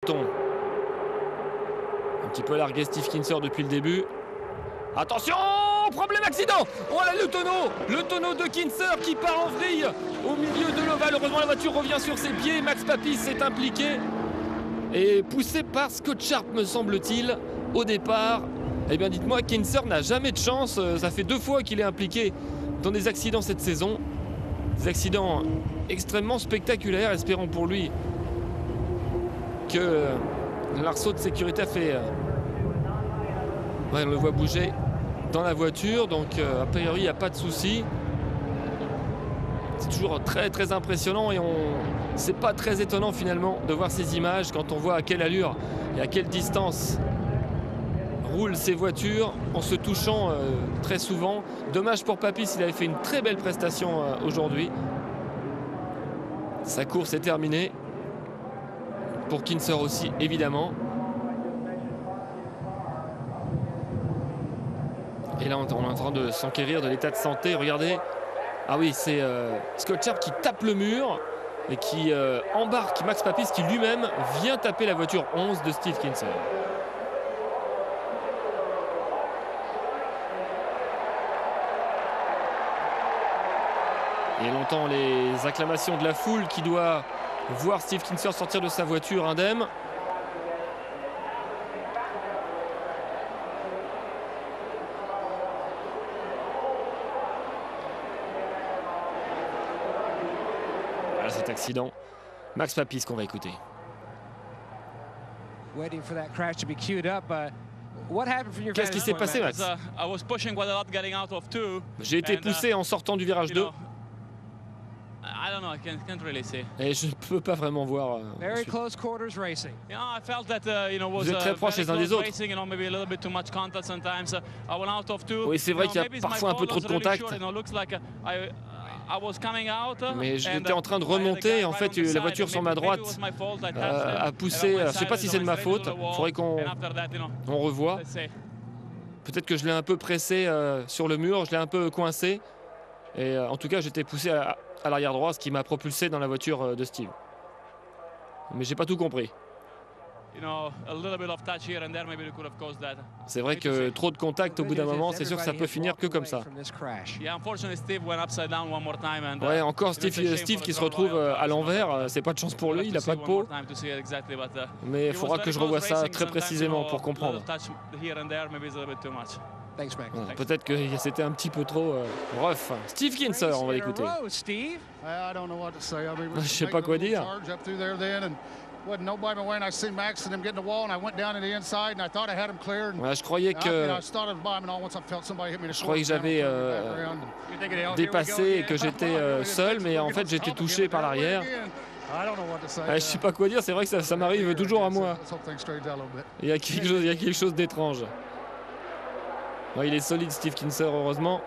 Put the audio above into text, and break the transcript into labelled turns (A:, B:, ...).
A: peloton. Un petit peu largué Steve Kinser depuis le début. Attention, problème accident. Oh là, le tonneau de Kinser qui part en vrille au milieu de l'ovale. Heureusement la voiture revient sur ses pieds. Max Papis s'est impliqué et poussé par Scott Sharp me semble-t-il au départ. Eh bien dites-moi, Kinser n'a jamais de chance. Ça fait 2 fois qu'il est impliqué dans des accidents cette saison. Des accidents extrêmement spectaculaires. Espérons pour lui que l'arceau de sécurité a fait... Ouais, on le voit bouger dans la voiture, donc a priori il n'y a pas de souci. C'est toujours très très impressionnant et c'est pas très étonnant finalement de voir ces images quand on voit à quelle allure et à quelle distance roulent ces voitures en se touchant très souvent. Dommage pour Papis, il avait fait une très belle prestation aujourd'hui. Sa course est terminée. Pour Kinser aussi évidemment. Et là on est en train de s'enquérir de l'état de santé. Regardez. Ah oui, c'est Scott Sharp qui tape le mur et qui embarque Max Papis qui lui-même vient taper la voiture 11 de Steve Kinser. Et longtemps les acclamations de la foule qui doit voir Steve Kinser sortir de sa voiture indemne. Voilà cet accident. Max Papis qu'on va écouter. Qu'est-ce qui s'est passé, Max? J'ai été poussé en sortant du virage 2. Et je ne peux pas vraiment voir. Vous êtes très proches les uns des autres. Oui, c'est vrai qu'il y a parfois un peu trop de contact. Mais j'étais en train de remonter et en fait la voiture sur ma droite a poussé. Je ne sais pas si c'est de ma faute. Il faudrait qu'on revoie. Peut-être que je l'ai un peu pressé sur le mur, je l'ai un peu coincé. Et en tout cas, j'étais poussé à l'arrière droit, ce qui m'a propulsé dans la voiture de Steve. Mais j'ai pas tout compris. C'est vrai que trop de contact au bout d'un moment, c'est sûr que ça peut finir que comme ça. Ouais, encore Steve qui se retrouve à l'envers, c'est pas de chance pour lui, il a pas de peau. Mais il faudra que je revoie ça très précisément pour comprendre. Peut-être que c'était un petit peu trop rough. Steve Kinser, on va l'écouter. Je sais pas quoi dire. Je croyais que j'avais dépassé et que j'étais seul, mais en fait j'étais touché par l'arrière. Je sais pas quoi dire, c'est vrai que ça m'arrive toujours à moi. Il y a quelque chose d'étrange. Il est solide Steve Kinser, heureusement.